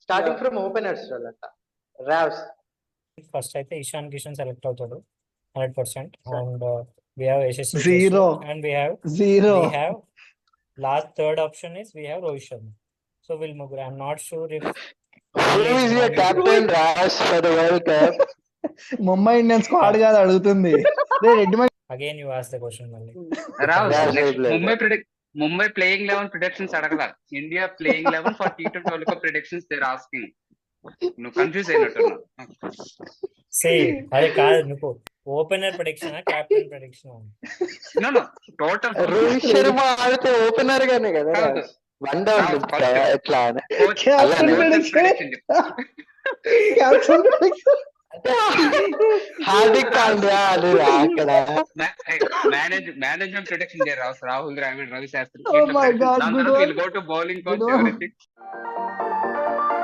Starting from openers వాళ్ళంట. రావ్స్ first అయితే ఇషాన్ కిషన్ సెలెక్ట్ అవుతాడు 100%. And we have Yashasvi Zero. Jaiswal and we have last third option is we have Rohit Sharma. So we'll move. I'm not sure if who is your captain Ras for the World Cup? Mumbai Indians squad కాదు అడుగుతుంది. again you ask the question మళ్ళీ. Rao Yeah, next yeah. Mumbai playing 11 predictions అడగల, India playing 11 for T20 world cup predictions there asking. నువ్వు confuse అయినట్టున్నా. అదే కాదు, నువ్వు opener prediction captain prediction? No total Rohit Sharma ఆడితే ఓపెనర్ గానే కదా కాదు. వన్ డౌన్ ఎట్లా హార్దిక్ పాండ్యా అది అక్కడ management production Rahul Dravid, Ravi Shastri. Oh my God, good one. Go to bowling coach.